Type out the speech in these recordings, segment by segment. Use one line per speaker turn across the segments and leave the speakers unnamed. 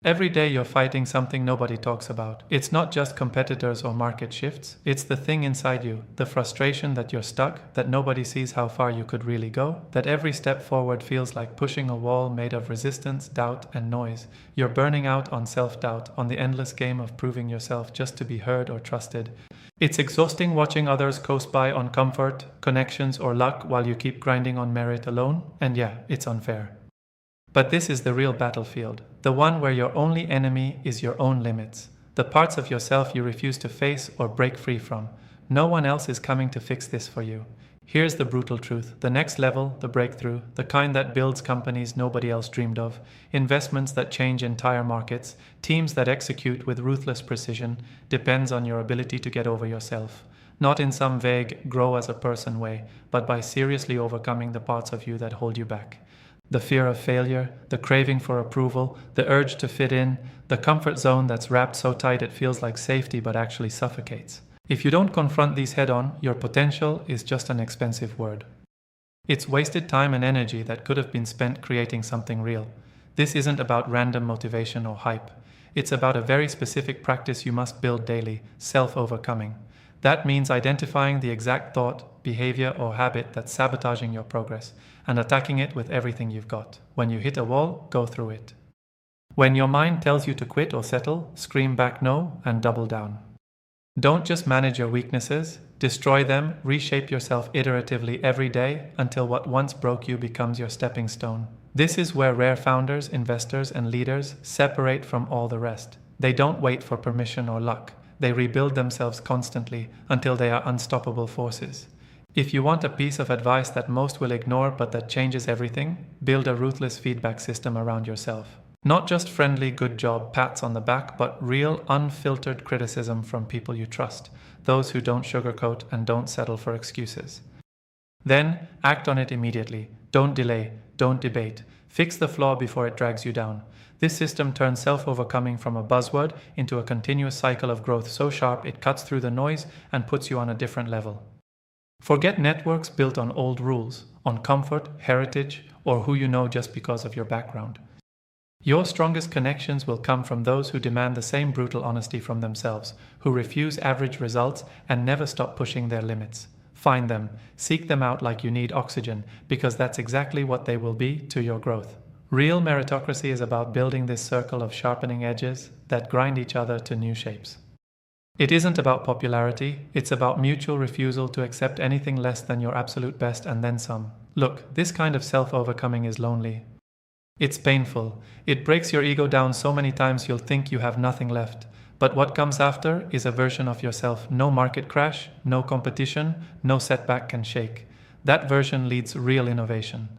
Every day you're fighting something nobody talks about. It's not just competitors or market shifts. It's the thing inside you, the frustration that you're stuck, that nobody sees how far you could really go, that every step forward feels like pushing a wall made of resistance, doubt, and noise. You're burning out on self-doubt, on the endless game of proving yourself just to be heard or trusted. It's exhausting watching others coast by on comfort, connections, or luck while you keep grinding on merit alone. And yeah, it's unfair. But this is the real battlefield, the one where your only enemy is your own limits, the parts of yourself you refuse to face or break free from. No one else is coming to fix this for you. Here's the brutal truth: the next level, the breakthrough, the kind that builds companies nobody else dreamed of, investments that change entire markets, teams that execute with ruthless precision, depends on your ability to get over yourself. Not in some vague, grow as a person way, but by seriously overcoming the parts of you that hold you back. The fear of failure, the craving for approval, the urge to fit in, the comfort zone that's wrapped so tight it feels like safety but actually suffocates. If you don't confront these head-on, your potential is just an expensive word. It's wasted time and energy that could have been spent creating something real. This isn't about random motivation or hype. It's about a very specific practice you must build daily: self-overcoming. That means identifying the exact thought, behavior, or habit that's sabotaging your progress and attacking it with everything you've got. When you hit a wall, go through it. When your mind tells you to quit or settle, scream back no and double down. Don't just manage your weaknesses, destroy them, reshape yourself iteratively every day until what once broke you becomes your stepping stone. This is where rare founders, investors, and leaders separate from all the rest. They don't wait for permission or luck. They rebuild themselves constantly until they are unstoppable forces. If you want a piece of advice that most will ignore but that changes everything, build a ruthless feedback system around yourself. Not just friendly good job pats on the back, but real unfiltered criticism from people you trust, those who don't sugarcoat and don't settle for excuses. Then act on it immediately. Don't delay, don't debate. Fix the flaw before it drags you down. This system turns self-overcoming from a buzzword into a continuous cycle of growth so sharp it cuts through the noise and puts you on a different level. Forget networks built on old rules, on comfort, heritage, or who you know just because of your background. Your strongest connections will come from those who demand the same brutal honesty from themselves, who refuse average results and never stop pushing their limits. Find them, seek them out like you need oxygen, because that's exactly what they will be to your growth. Real meritocracy is about building this circle of sharpening edges that grind each other to new shapes. It isn't about popularity, it's about mutual refusal to accept anything less than your absolute best and then some. Look, this kind of self-overcoming is lonely. It's painful. It breaks your ego down so many times you'll think you have nothing left. But what comes after is a version of yourself no market crash, no competition, no setback can shake. That version leads real innovation.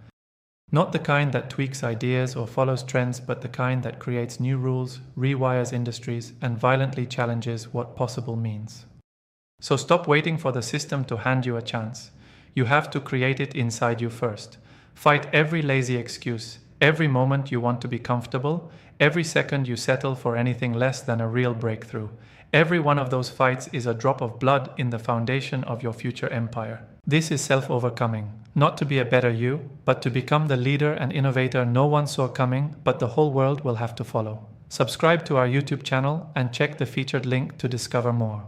Not the kind that tweaks ideas or follows trends, but the kind that creates new rules, rewires industries, and violently challenges what possible means. So stop waiting for the system to hand you a chance. You have to create it inside you first. Fight every lazy excuse, every moment you want to be comfortable, every second you settle for anything less than a real breakthrough. Every one of those fights is a drop of blood in the foundation of your future empire. This is self-overcoming, not to be a better you, but to become the leader and innovator no one saw coming, but the whole world will have to follow. Subscribe to our YouTube channel and check the featured link to discover more.